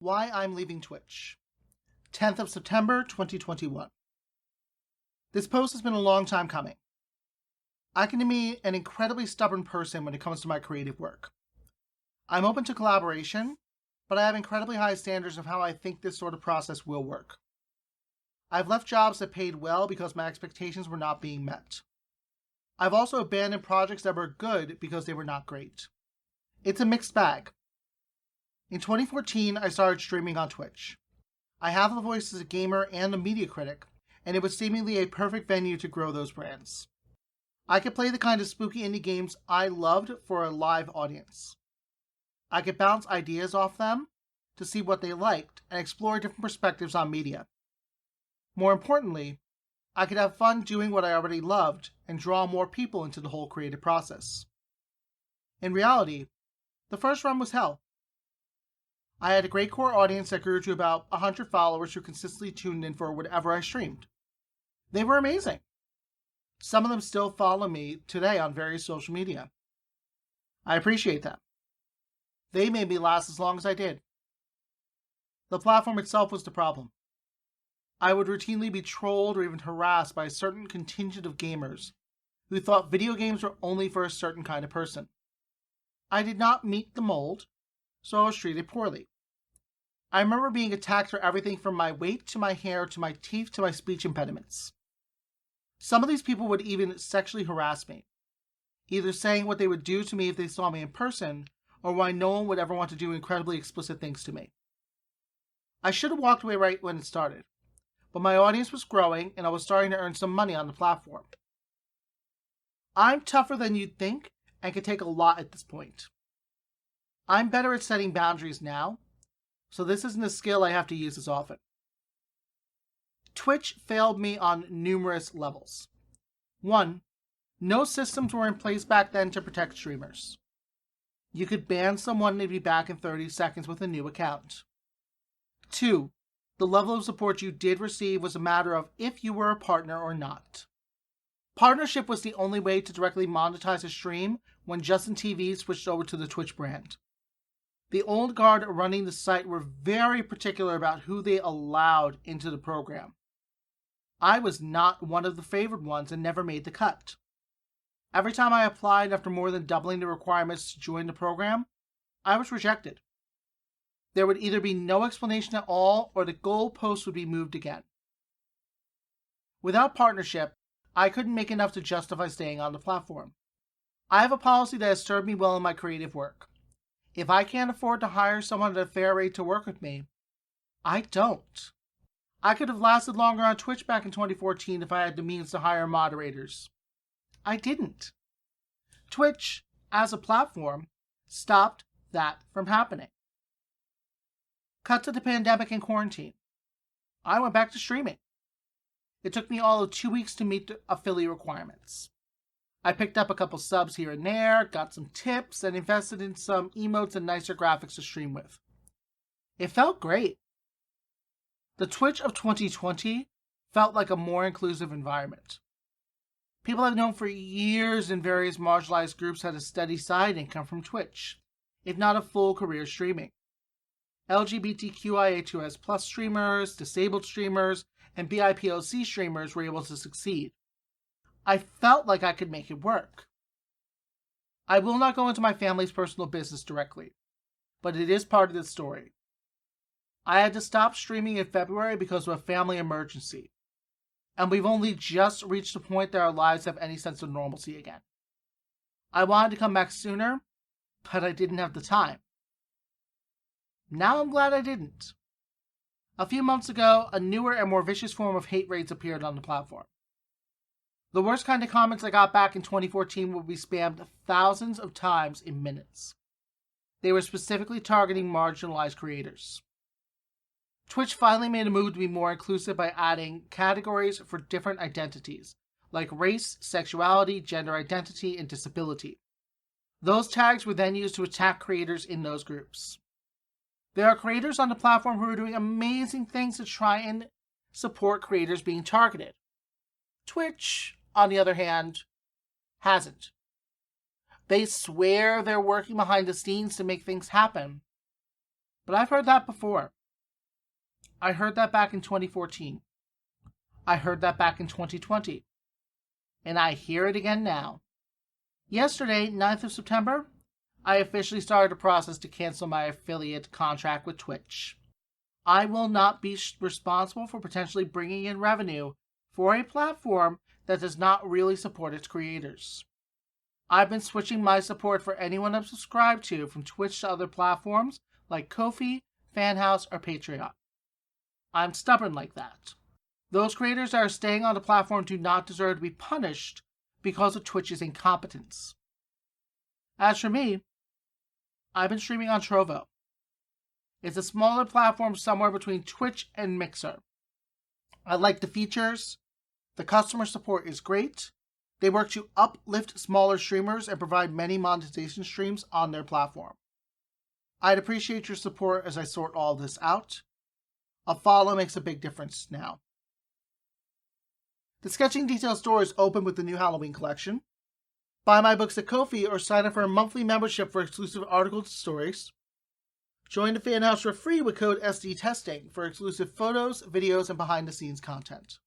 why I'm leaving Twitch. 10th of September, 2021. This post has been a long time coming. I can be an incredibly stubborn person when it comes to my creative work. I'm open to collaboration, but I have incredibly high standards of how I think this sort of process will work. I've left jobs that paid well because my expectations were not being met. I've also abandoned projects that were good because they were not great. It's a mixed bag. In 2014, I started streaming on Twitch. I have a voice as a gamer and a media critic, and it was seemingly a perfect venue to grow those brands. I could play the kind of spooky indie games I loved for a live audience. I could bounce ideas off them to see what they liked and explore different perspectives on media. More importantly, I could have fun doing what I already loved and draw more people into the whole creative process. In reality, the first run was hell. I had a great core audience that grew to about 100 followers who consistently tuned in for whatever I streamed. They were amazing. Some of them still follow me today on various social media. I appreciate that. They made me last as long as I did. The platform itself was the problem. I would routinely be trolled or even harassed by a certain contingent of gamers who thought video games were only for a certain kind of person. I did not meet the mold, so I was treated poorly. I remember being attacked for everything from my weight to my hair to my teeth to my speech impediments. Some of these people would even sexually harass me, either saying what they would do to me if they saw me in person, or why no one would ever want to do incredibly explicit things to me. I should have walked away right when it started, but my audience was growing and I was starting to earn some money on the platform. I'm tougher than you'd think and can take a lot at this point. I'm better at setting boundaries now, so this isn't a skill I have to use as often. Twitch failed me on numerous levels. 1. No systems were in place back then to protect streamers. You could ban someone and they'd be back in 30 seconds with a new account. 2. The level of support you did receive was a matter of if you were a partner or not. Partnership was the only way to directly monetize a stream when Justin TV switched over to the Twitch brand. The old guard running the site were very particular about who they allowed into the program. I was not one of the favored ones and never made the cut. Every time I applied after more than doubling the requirements to join the program, I was rejected. There would either be no explanation at all or the goalpost would be moved again. Without partnership, I couldn't make enough to justify staying on the platform. I have a policy that has served me well in my creative work. If I can't afford to hire someone at a fair rate to work with me, I don't. I could have lasted longer on Twitch back in 2014 if I had the means to hire moderators. I didn't. Twitch, as a platform, stopped that from happening. Cut to the pandemic and quarantine. I went back to streaming. It took me all of 2 weeks to meet the affiliate requirements. I picked up a couple subs here and there, got some tips, and invested in some emotes and nicer graphics to stream with. It felt great. The Twitch of 2020 felt like a more inclusive environment. People I've known for years in various marginalized groups had a steady side income from Twitch, if not a full career streaming. LGBTQIA2S+ streamers, disabled streamers, and BIPOC streamers were able to succeed. I felt like I could make it work. I will not go into my family's personal business directly, but it is part of the story. I had to stop streaming in February because of a family emergency, and we've only just reached the point that our lives have any sense of normalcy again. I wanted to come back sooner, but I didn't have the time. Now I'm glad I didn't. A few months ago, a newer and more vicious form of hate raids appeared on the platform. The worst kind of comments I got back in 2014 would be spammed thousands of times in minutes. They were specifically targeting marginalized creators. Twitch finally made a move to be more inclusive by adding categories for different identities, like race, sexuality, gender identity, and disability. Those tags were then used to attack creators in those groups. There are creators on the platform who are doing amazing things to try and support creators being targeted. Twitch, on the other hand, hasn't. They swear they're working behind the scenes to make things happen, but I've heard that before. I heard that back in 2014. I heard that back in 2020. And I hear it again now. Yesterday, 9th of September, I officially started a process to cancel my affiliate contract with Twitch. I will not be responsible for potentially bringing in revenue for a platform that does not really support its creators. I've been switching my support for anyone I'm subscribed to from Twitch to other platforms like Ko-fi, Fanhouse, or Patreon. I'm stubborn like that. Those creators that are staying on the platform do not deserve to be punished because of Twitch's incompetence. As for me, I've been streaming on Trovo. It's a smaller platform somewhere between Twitch and Mixer. I like the features. The customer support is great. They work to uplift smaller streamers and provide many monetization streams on their platform. I'd appreciate your support as I sort all this out. A follow makes a big difference now. The Sketching Details store is open with the new Halloween collection. Buy my books at Ko-fi or sign up for a monthly membership for exclusive articles and stories. Join the Fan House for free with code SDTesting for exclusive photos, videos, and behind-the-scenes content.